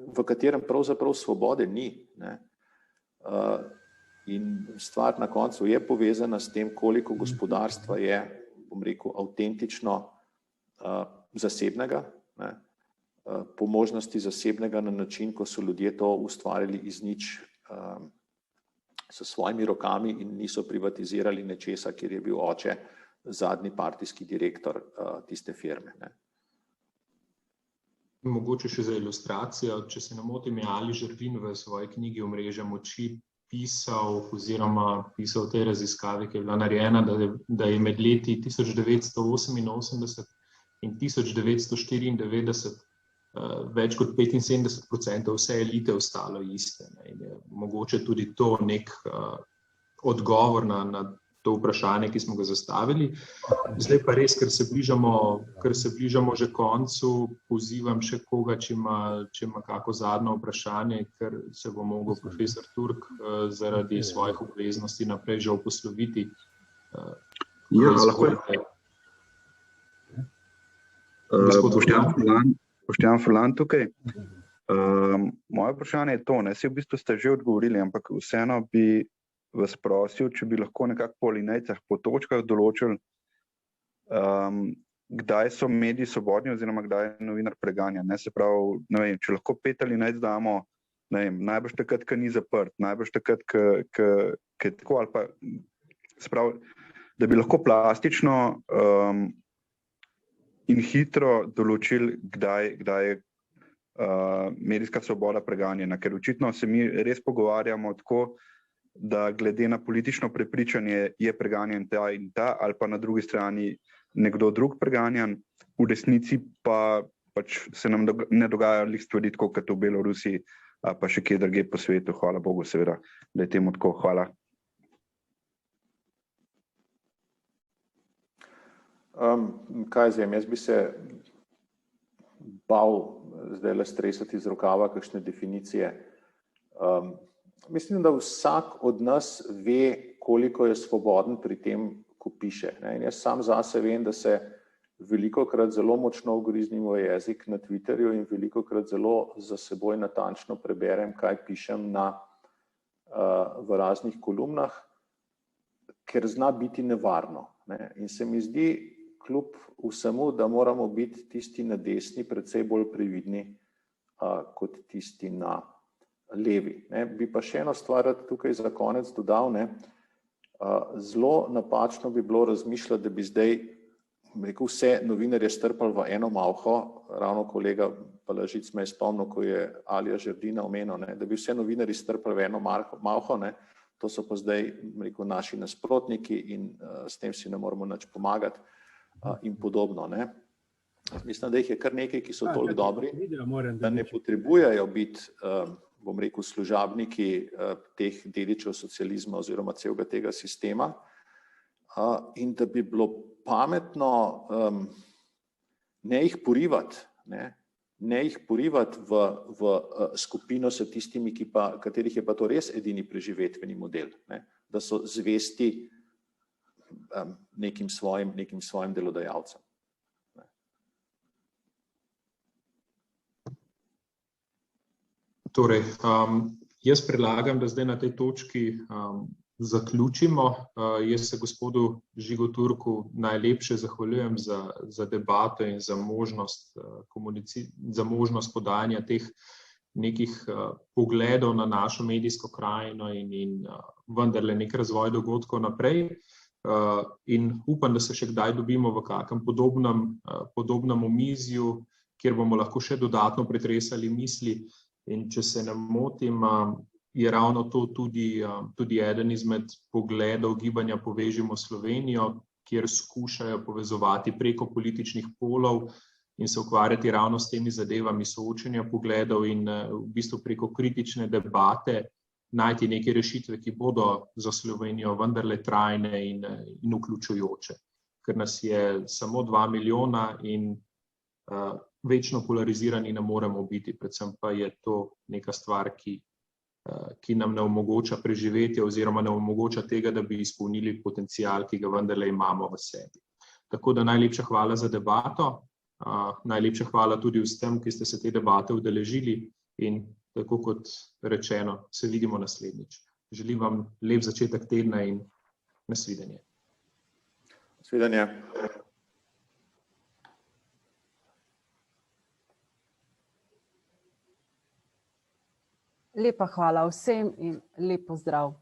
v katerem pravzaprav svobode ni. In stvar na koncu je povezana s tem, koliko gospodarstva je, bom rekel, avtentično zasebnega, po možnosti zasebnega na način, ko so ljudje to ustvarili iz nič s svojimi rokami in niso privatizirali nečesa, kjer je bil oče zadnji partijski direktor tiste firme. Mogoče še za ilustracijo, če se ne motim, je Ali Žerdin v svoji knjigi Omrežja moči pisal v tej raziskavi, ki je bila narejena, da je med leti 1988 in 1994 več kot 75% vse elite ostalo iste. In je mogoče tudi to nek odgovor na to vprašanje, ki smo ga zastavili. Zdaj pa res, ker se bližamo že koncu, pozivam še koga, če ima kako zadnje vprašanje, ker se bo mogel profesor Turk zaradi svojih obveznosti naprej žal posloviti. Ja, lahko je. Boštjan Furlan tukaj. Moje vprašanje je to, si v bistvu ste že odgovorili, ampak vseeno bi vas prosil, če bi lahko nekako po linijicah, po točkah določili, kdaj so mediji svobodni oziroma kdaj je novinar preganjan. Se pravi, ne vem, če lahko 5 linijc damo, ne vem, najbrž takrat, ko ni zaprt, najbrž takrat, ko je tako, ali pa se pravi, da bi lahko plastično in hitro določili, kdaj je medijska svoboda preganjena, ker očitno se mi res pogovarjamo tako, da glede na politično prepričanje je preganjan ta in ta, ali pa na drugi strani nekdo drug preganjan, v resnici pa pač se nam ne dogajajo stvari tako kot v Belorusiji, pa še kje drugje po svetu, hvala Bogu seveda, da je temu tako, hvala. Kaj zdaj, jaz bi se bal zdaj le stresati iz rokava kakšne definicije. Mislim, da vsak od nas ve, koliko je svoboden pri tem, ko piše. In jaz sam zase vem, da se velikokrat zelo močno ugriznim v jezik na Twitterju in velikokrat zelo za seboj natančno preberem, kaj pišem v raznih kolumnah, ker zna biti nevarno. In se mi zdi, kljub vsemu, da moramo biti tisti na desni precej bolj previdni kot tisti na levi. Bi pa še eno stvar tukaj za konec dodal. Zelo napačno bi bilo razmišljati, da bi zdaj vse novinarje strpali v eno malho, ravno kolega Balažic me je spomnil, ko je Alija Žerdina omenil, da bi vse novinarji strpali v eno malho, To so pa zdaj, rekel, naši nasprotniki in s tem si ne moramo nič pomagati in podobno. Ne? Mislim, da jih je kar nekaj, ki so toliko dobri, da ne potrebujejo biti, bom rekel, služabniki teh dedičev socializma oziroma celega tega sistema in da bi bilo pametno ne jih porivati, ne jih porivati v skupino s tistimi, katerih je pa to res edini preživetveni model, ne? Da so zvesti nekim svojim delodajalcem. Torej, jaz predlagam, da zdaj na tej točki zaključimo. Jaz se gospodu Žigo Turku najlepše zahvaljujem za debato in za možnost podajanja teh nekih pogledov na našo medijsko krajino in vendarle nek razvoj dogodkov naprej. In upam, da se še kdaj dobimo v kakem podobnem omizju, kjer bomo lahko še dodatno pretresali misli. In če se ne motim, je ravno to tudi eden izmed pogledov gibanja Povežimo Slovenijo, kjer skušajo povezovati preko političnih polov in se ukvarjati ravno s temi zadevami soočenja pogledov in v bistvu preko kritične debate najti neke rešitve, ki bodo za Slovenijo vendarle trajne in vključujoče. Ker nas je samo 2 milijona in večno polarizirani ne moremo biti, predvsem pa je to neka stvar, ki nam ne omogoča preživetje oziroma ne omogoča tega, da bi izpolnili potencial, ki ga vendarle imamo v sebi. Tako da najlepša hvala za debato, najlepša hvala tudi vsem, ki ste se te debate udeležili in tako kot rečeno, se vidimo naslednjič. Želim vam lep začetek tedna in nasvidenje. Nasvidenje. Lepa hvala vsem in lep pozdrav.